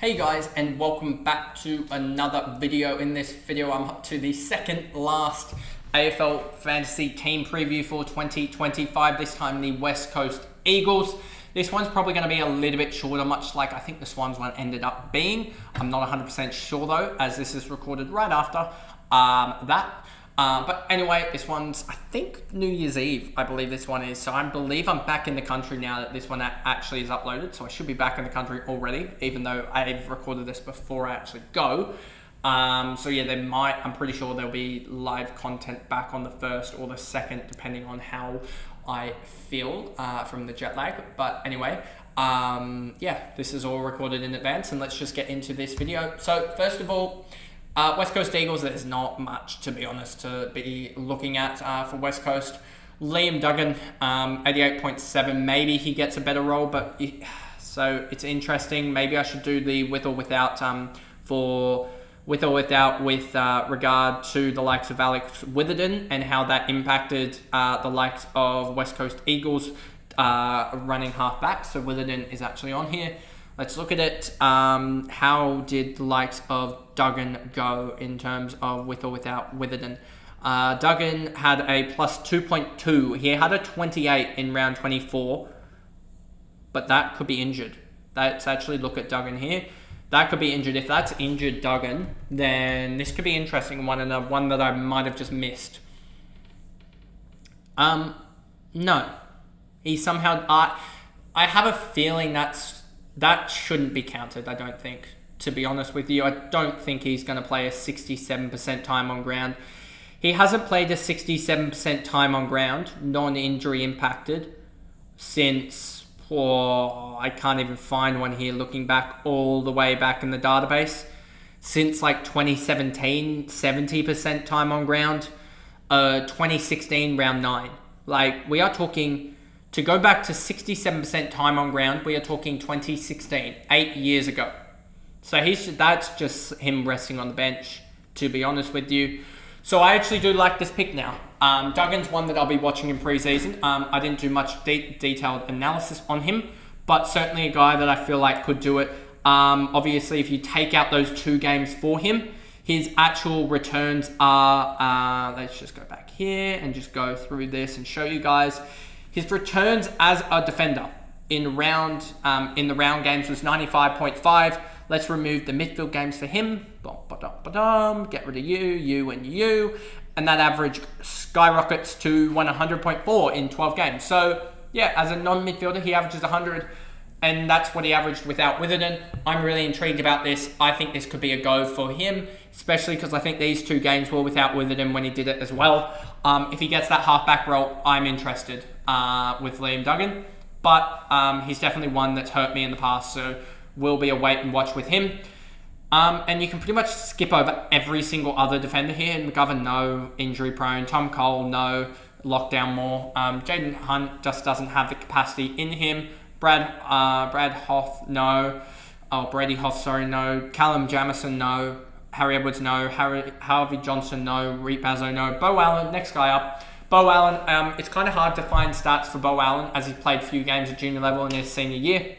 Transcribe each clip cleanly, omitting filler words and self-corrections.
Hey guys, and welcome back to another video. In this video, I'm up to the second last AFL fantasy team preview for 2025, this time the West Coast Eagles. This one's probably going to be a little bit shorter, much like I think the Swans one ended up being. I'm not 100% sure though, as this is recorded right after that. But anyway, this one's, I think, New Year's Eve, I believe this one is. So I believe I'm back in the country now that this one actually is uploaded. So I should be back in the country already, even though I've recorded this before I actually go. So yeah, I'm pretty sure there'll be live content back on the 1st or the 2nd, depending on how I feel from the jet lag. But anyway, yeah, this is all recorded in advance, and let's just get into this video. So first of all, West Coast Eagles, there's not much, to be honest, to be looking at for West Coast. Liam Duggan, 88.7. Maybe he gets a better role, but so it's interesting. Maybe I should do the with or without with regard to the likes of Alex Witherden and how that impacted the likes of West Coast Eagles running halfback. So Witherden is actually on here. Let's look at it. How did the likes of Duggan go in terms of with or without Witherden? Duggan had a plus 2.2. He had a 28 in round 24, but that could be injured. Let's actually look at Duggan here. That could be injured. If that's injured Duggan, then this could be an interesting one, and one that I might have just missed. No. He somehow... I have a feeling that shouldn't be counted, I don't think. To be honest with you, I don't think he's going to play a 67% time on ground. He hasn't played a 67% time on ground, non-injury impacted, since, I can't even find one here looking back all the way back in the database. Since like 2017, 70% time on ground, 2016, round 9. Like, we are talking... To go back to 67% time on ground, we are talking 2016, 8 years ago. So that's just him resting on the bench, to be honest with you. So I actually do like this pick now. Duggan's one that I'll be watching in preseason. I didn't do much detailed analysis on him, but certainly a guy that I feel like could do it. Obviously, if you take out those 2 games for him, his actual returns are, let's just go back here and just go through this and show you guys. His returns as a defender in the round games was 95.5. Let's remove the midfield games for him. Get rid of you, and you. And that average skyrockets to 100.4 in 12 games. So, yeah, as a non-midfielder, he averages 100. And that's what he averaged without Witherden. I'm really intrigued about this. I think this could be a go for him, especially because I think these 2 games were without Witherden when he did it as well. If he gets that halfback role, I'm interested with Liam Duggan. But he's definitely one that's hurt me in the past, so will be a wait and watch with him. And you can pretty much skip over every single other defender here. McGovern, no. Injury prone. Tom Cole, no. Lockdown more. Jaden Hunt just doesn't have the capacity in him. Brad Hoff, no. Oh, Brady Hoff, sorry, no. Callum Jamison, no. Harry Edwards, no. Harvey Johnson, no. Reet Bazzo, no. Bo Allan, next guy up. Bo Allan, it's kind of hard to find stats for Bo Allan, as he's played a few games at junior level in his senior year,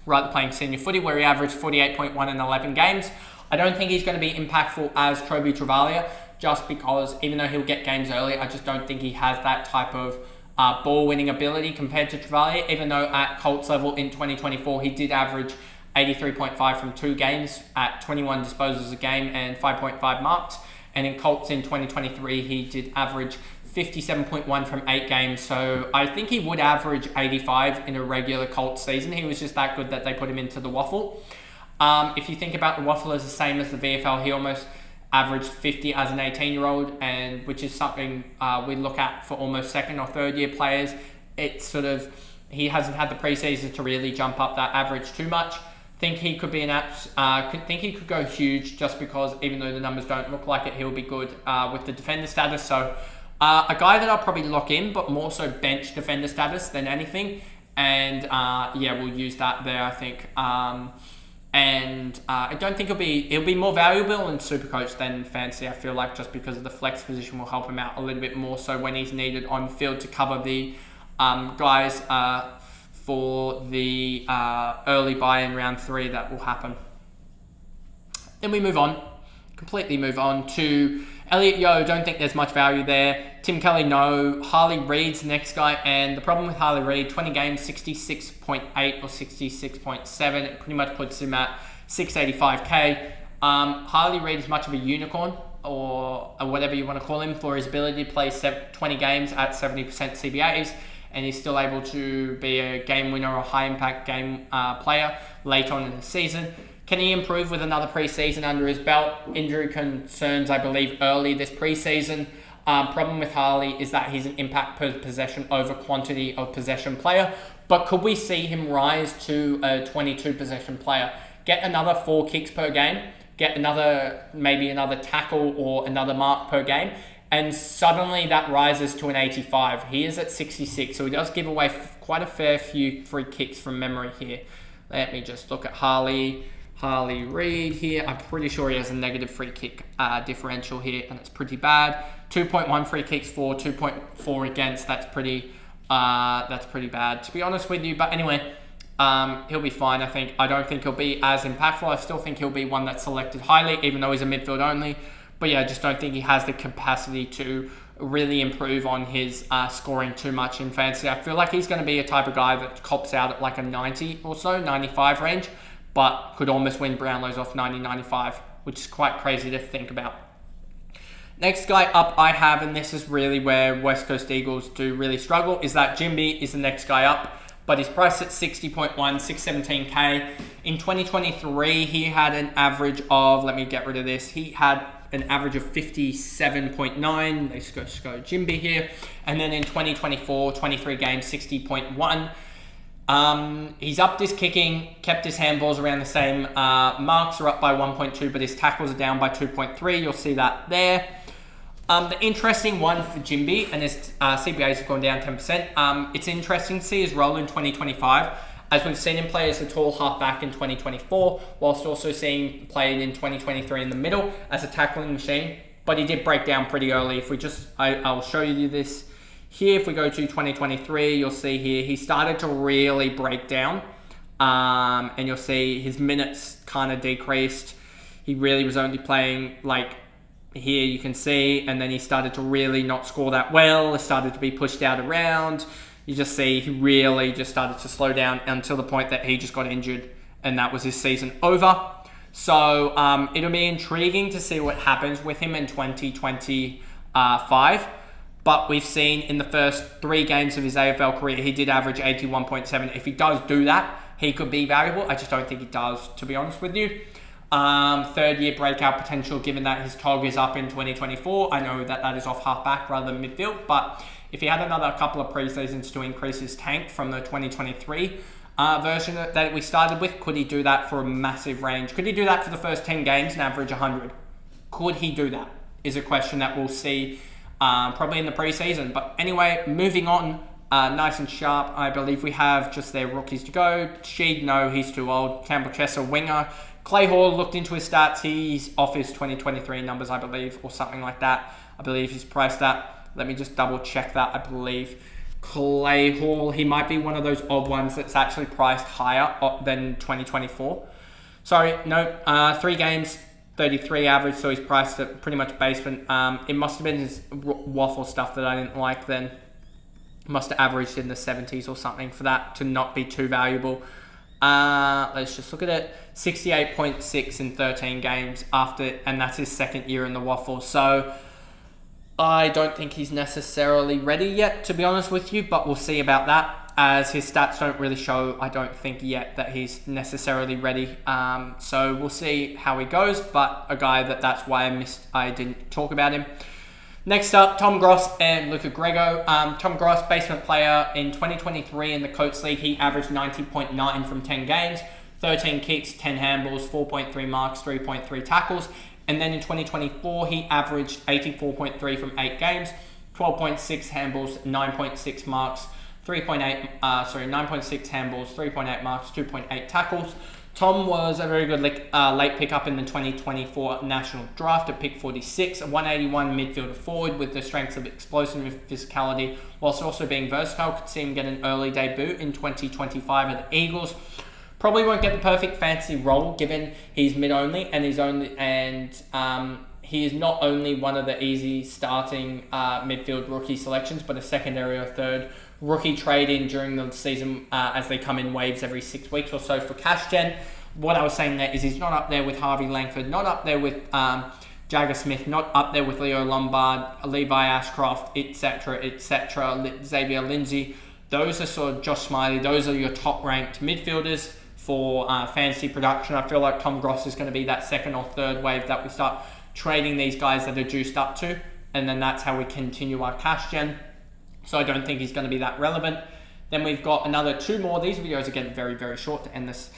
rather playing senior footy, where he averaged 48.1 in 11 games. I don't think he's going to be impactful as Toby Travalia, just because even though he'll get games early, I just don't think he has that type of ball-winning ability compared to Travalia, even though at Colts level in 2024, he did average 83.5 from 2 games at 21 disposals a game and 5.5 marks. And in Colts in 2023, he did average 57.1 from 8 games. So I think he would average 85 in a regular Colts season. He was just that good that they put him into the waffle. If you think about the waffle as the same as the VFL, he almost averaged 50 as an 18-year-old, and which is something we look at for almost 2nd or 3rd year players. It's sort of, he hasn't had the preseason to really jump up that average too much. Think he could be think he could go huge, just because even though the numbers don't look like it, he'll be good with the defender status. So a guy that I'll probably lock in, but more so bench defender status than anything. And yeah, we'll use that there, I think. And I don't think it'll be more valuable in Supercoach than Fantasy, I feel like, just because of the flex position will help him out a little bit more so when he's needed on field to cover the guys for the early buy in round 3 that will happen. Then we move on, completely move on to Elliot Yeo. Don't think there's much value there. Tim Kelly, no. Harley Reid's the next guy, and the problem with Harley Reid, 20 games, 66.8 or 66.7. It pretty much puts him at 685k. Harley Reid is much of a unicorn, or whatever you want to call him, for his ability to play 20 games at 70% CBAs, and he's still able to be a game winner or high impact game player late on in the season. Can he improve with another preseason under his belt? Injury concerns, I believe, early this preseason. Problem with Harley is that he's an impact per possession over quantity of possession player. But could we see him rise to a 22 possession player? Get another 4 kicks per game, get maybe another tackle or another mark per game, and suddenly that rises to an 85. He is at 66, so he does give away quite a fair few free kicks from memory here. Let me just look at Harley Reid here. I'm pretty sure he has a negative free kick differential here, and it's pretty bad. 2.1 free kicks for, 2.4 against. That's pretty bad, to be honest with you. But anyway, he'll be fine, I think. I don't think he'll be as impactful. I still think he'll be one that's selected highly, even though he's a midfield only. But yeah, I just don't think he has the capacity to really improve on his scoring too much in fantasy. I feel like he's going to be a type of guy that cops out at like a 90 or so, 95 range, but could almost win Brownlows off 90, 95, which is quite crazy to think about. Next guy up I have, and this is really where West Coast Eagles do really struggle, is that Ginbey is the next guy up, but he's priced at 60.1, 617k. In 2023, he had an average of, let me get rid of this, he had an average of 57.9. Let's go Ginbey here. And then in 2024, 23 games, 60.1. He's upped his kicking, kept his handballs around the same. Marks are up by 1.2, but his tackles are down by 2.3. You'll see that there. The interesting one for Ginbey, and his CBAs have gone down 10%. It's interesting to see his role in 2025, as we've seen him play as a tall halfback in 2024, whilst also seeing him played in 2023 in the middle as a tackling machine. But he did break down pretty early. If we I'll show you this here. If we go to 2023, you'll see here he started to really break down, and you'll see his minutes kind of decreased. He really was only playing like here, you can see, and then he started to really not score that well. It started to be pushed out around. You just see he really just started to slow down until the point that he just got injured, and that was his season over. So it'll be intriguing to see what happens with him in 2025. But we've seen in the first 3 games of his AFL career, he did average 81.7. If he does do that, he could be valuable. I just don't think he does, to be honest with you. 3rd year breakout potential, given that his TOG is up in 2024. I know that is off halfback rather than midfield, but if he had another couple of pre-seasons to increase his tank from the 2023 version that we started with, could he do that for a massive range? Could he do that for the first 10 games and average 100? Could he do that? Is a question that we'll see probably in the pre-season. But anyway, moving on, nice and sharp. I believe we have just their rookies to go. Sheed, no, he's too old. Campbell Chester, winger. Clay Hall, looked into his stats. He's off his 2023 numbers, I believe, or something like that. I believe he's priced at. Let me just double check that. I believe Clay Hall, he might be one of those odd ones that's actually priced higher than 2024. Sorry, no, 3 games, 33 average, so he's priced at pretty much basement. It must have been his waffle stuff that I didn't like then. Must have averaged in the 70s or something for that to not be too valuable. Let's just look at it. 68.6 in 13 games after, and that's his 2nd year in the waffle. So I don't think he's necessarily ready yet, to be honest with you, but we'll see about that, as his stats don't really show, I don't think yet, that he's necessarily ready. So we'll see how he goes, but a guy that's why I didn't talk about him. Next up, Tom Gross and Luca Grego. Tom Gross, basement player in 2023 in the Coates League. He averaged 90.9 from 10 games, 13 kicks, 10 handballs, 4.3 marks, 3.3 tackles. And then in 2024, he averaged 84.3 from 8 games, 12.6 handballs, 9.6 marks, 9.6 handballs, 3.8 marks, 2.8 tackles. Tom was a very good late pickup in the 2024 National Draft at pick 46, a 181 midfielder forward with the strengths of explosive physicality, whilst also being versatile. Could see him get an early debut in 2025 at the Eagles. Probably won't get the perfect fantasy role given he's mid only and he is not only one of the easy starting midfield rookie selections, but a secondary or third rookie trade in during the season as they come in waves every 6 weeks or so for cash gen. What I was saying there is he's not up there with Harvey Langford, not up there with Jagger Smith, not up there with Leo Lombard, Levi Ashcroft, etc., Xavier Lindsay. Those are sort of Josh Smiley. Those are your top-ranked midfielders for fantasy production. I feel like Tom Gross is going to be that second or third wave that we start trading these guys that are juiced up to, and then that's how we continue our cash gen. So I don't think he's going to be that relevant. Then we've got another 2 more. These videos are getting very, very short to end this.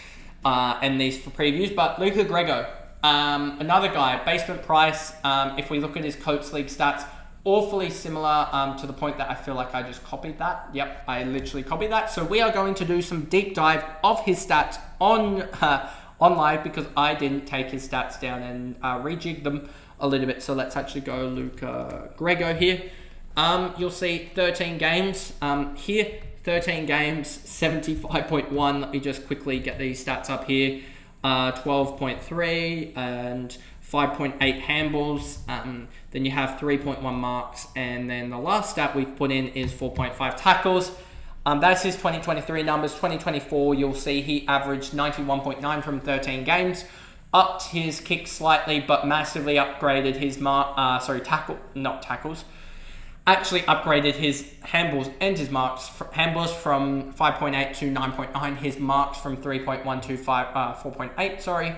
And these for previews, but Luca Grego, another guy, basement price, if we look at his Coates League stats, awfully similar to the point that I feel like I just copied that. Yep, I literally copied that. So we are going to do some deep dive of his stats on live because I didn't take his stats down and rejig them a little bit. So let's actually go Luca Grego here. You'll see 13 games here. 13 games, 75.1. Let me just quickly get these stats up here. 12.3 and 5.8 handballs. Then you have 3.1 marks. And then the last stat we've put in is 4.5 tackles. That's his 2023 numbers. 2024, you'll see he averaged 91.9 from 13 games. Upped his kick slightly, but massively upgraded his actually upgraded his handballs and his marks. Handballs from 5.8 to 9.9. His marks from 3.1 to 4.8, sorry.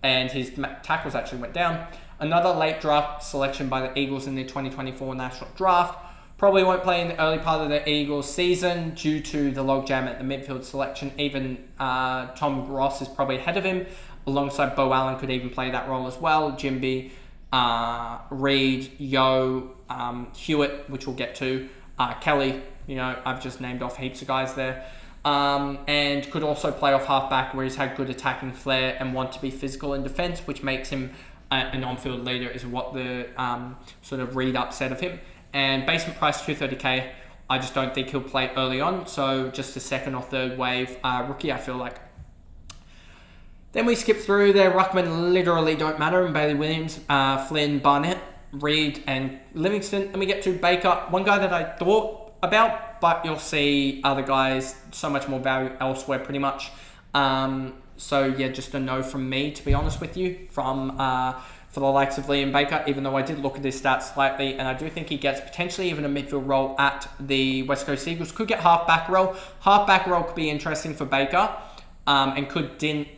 And his tackles actually went down. Another late draft selection by the Eagles in the 2024 National Draft. Probably won't play in the early part of the Eagles season due to the logjam at the midfield selection. Even Tom Ross is probably ahead of him. Alongside Bo Allen could even play that role as well. Ginbey, Reid, Yo, Hewett, which we'll get to, Kelly, I've just named off heaps of guys there, and could also play off halfback where he's had good attacking flair and want to be physical in defence, which makes him an on-field leader is what the sort of read up said of him. And basement price 230k, I just don't think he'll play early on, so just a second or third wave rookie I feel like. Then we skip through there. Ruckman literally don't matter. And Bailey Williams, Flynn, Barnett, Reid, and Livingston. And we get to Baker, one guy that I thought about, but you'll see other guys, so much more value elsewhere pretty much. So yeah, just a no from me, to be honest with you, for the likes of Liam Baker, even though I did look at his stats slightly, and I do think he gets potentially even a midfield role at the West Coast Eagles. Could get half-back role. Half-back role could be interesting for Baker. And could dent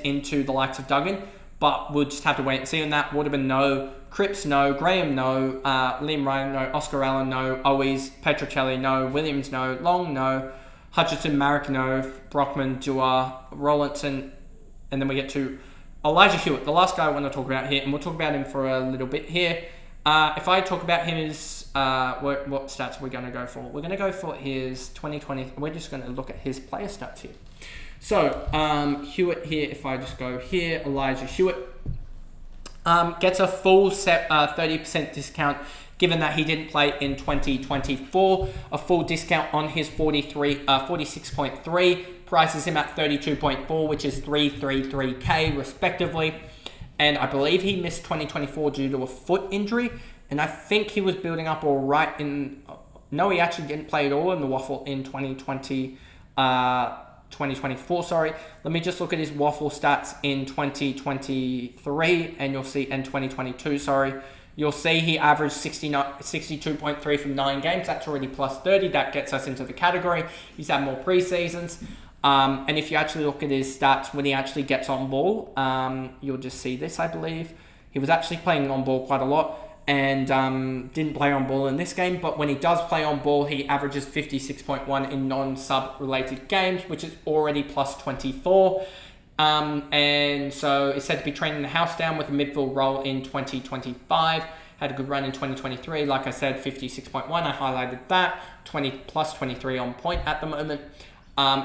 into the likes of Duggan, but we'll just have to wait and see on that. Waterman, no. Cripps, no. Graham, no. Liam Ryan, no. Oscar Allen, no. Owies, Petrocelli, no. Williams, no. Long, no. Hutchinson, Marek, no. Brockman, Dua, Rollinson, and then we get to Elijah Hewett, the last guy I want to talk about here, and we'll talk about him for a little bit here. If I talk about him as what stats are we going to go for? We're going to go for his 2020. We're just going to look at his player stats here. So, Hewett here, if I just go here, Elijah Hewett gets a full 30% discount given that he didn't play in 2024. A full discount on his 46.3 prices him at 32.4, which is 333k respectively. And I believe he missed 2024 due to a foot injury. And I think he was building up all right in... No, he actually didn't play at all in the Waffle in 2024, sorry. Let me just look at his Waffle stats in 2023 and you'll see, and 2022, sorry. You'll see he averaged 62.3 from 9 games. That's already plus 30. That gets us into the category. He's had more pre-seasons. And if you actually look at his stats when he actually gets on ball, you'll just see this, I believe. He was actually playing on ball quite a lot and didn't play on ball in this game. But when he does play on ball, he averages 56.1 in non-sub related games, which is already plus 24. And so it's said to be training the house down with a midfield role in 2025. Had a good run in 2023. Like I said, 56.1. I highlighted that. 20 plus 23 on point at the moment.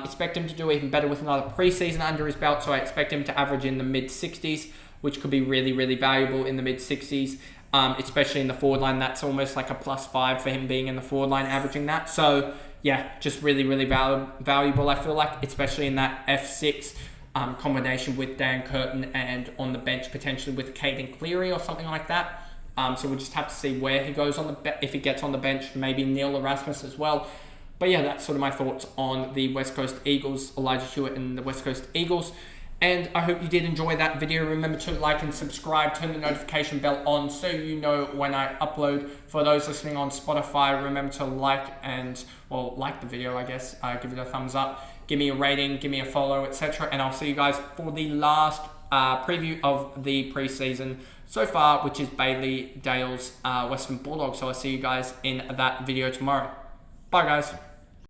Expect him to do even better with another preseason under his belt. So I expect him to average in the mid-60s, which could be really, really valuable in the mid-60s. Especially in the forward line. That's almost like a +5 for him being in the forward line, averaging that. So yeah, just really, really valuable, I feel like, especially in that F6 combination with Dan Curtin and on the bench potentially with Caden Cleary or something like that. So we'll just have to see where he goes on the if he gets on the bench, maybe Neil Erasmus as well. But yeah, that's sort of my thoughts on the West Coast Eagles, Elijah Hewett and the West Coast Eagles. And I hope you did enjoy that video. Remember to like and subscribe, turn the notification bell on so you know when I upload. For those listening on Spotify, remember to like the video, I guess. Give it a thumbs up, give me a rating, give me a follow, etc. And I'll see you guys for the last preview of the preseason so far, which is Bailey Dale's Western Bulldogs. So I'll see you guys in that video tomorrow. Bye, guys.